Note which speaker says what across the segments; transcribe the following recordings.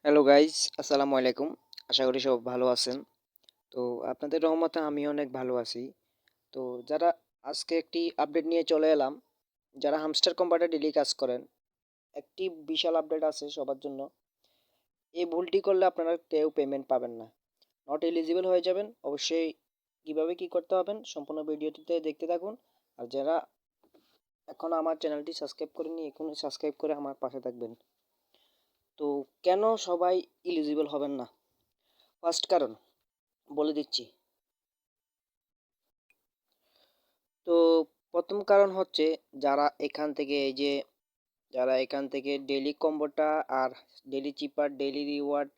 Speaker 1: Hello guys, আসসালামু আলাইকুম। আশা করি সব ভালো আছেন। তো আপনাদের রহমতে আমি অনেক ভালো আছি। তো যারা আজকে একটি আপডেট নিয়ে চলে এলাম, যারা হামস্টার কম্পাউন্ডে ডেইলি কাজ করেন, একটি বিশাল আপডেট আছে সবার জন্য। এই ভুলটি করলে আপনারা কেউ পেমেন্ট পাবেন না, নট এলিজিবল হয়ে যাবেন। অবশ্যই কিভাবে কি করতে হবেন সম্পূর্ণ ভিডিওটিতে দেখতে থাকুন। আর যারা এখন আমার চ্যানেলটি সাবস্ক্রাইব করেনি, এখনই সাবস্ক্রাইব করে আমার পাশে থাকবেন। তো কেন সবাই এলিজিবল হবেন না? ফার্স্ট কারণ বলে দিচ্ছি। তো প্রথম কারণ হচ্ছে যারা এখান থেকে ডেইলি কম্বোটা আর ডেইলি চিপার ডেইলি রিওয়ার্ড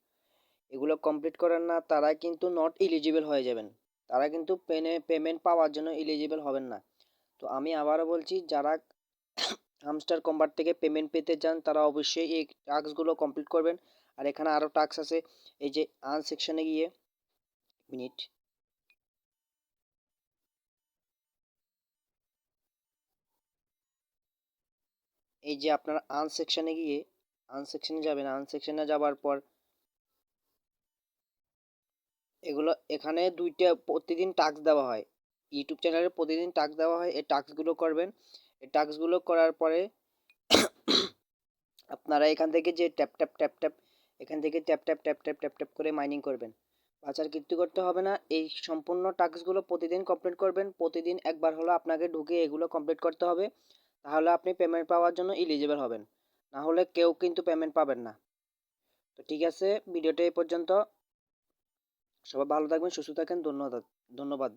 Speaker 1: এগুলো কমপ্লিট করেন না, তারা কিন্তু নট এলিজিবল হয়ে যাবেন। তারা কিন্তু পেমেন্ট পাওয়ার জন্য এলিজিবল হবেন না। তো আমি আবারও বলছি, যারা হামস্টার কম্বার থেকে পেমেন্ট পেতে চান তারা অবশ্যই এই টাস্কগুলো কমপ্লিট করবেন। আর এখানে আরও টাস্ক আছে। এই যে আন সেকশনে গিয়ে মিনিট এই যে আপনার আন সেকশনে যাবেন। আন সেকশনে যাবার পর এগুলো এখানে দুইটা প্রতিদিন টাস্ক দেওয়া হয়। ইউটিউব চ্যানেলে প্রতিদিন টাস্ক দেওয়া হয়, এই টাস্কগুলো করবেন। এই টাস্কগুলো করার পরে আপনারা এখান থেকে যে ট্যাপ ট্যাপ ট্যাপ ট্যাপ এখান থেকে tap tap tap tap tap tap করে মাইনিং করবেন। বাজার কিচ্ছু করতে হবে না। এই সম্পূর্ণ টাস্কগুলো প্রতিদিন কমপ্লিট করবেন। প্রতিদিন একবার হলো আপনাকে ঢুকে এগুলো কমপ্লিট করতে হবে। তাহলে আপনি পেমেন্ট পাওয়ার জন্য এলিজিবল হবেন। না হলে কেউ কিন্তু পেমেন্ট পাবেন না। তো ঠিক আছে, ভিডিওটা এই পর্যন্ত। সবাই ভালো থাকবেন, সুস্থ থাকেন। ধন্যবাদ।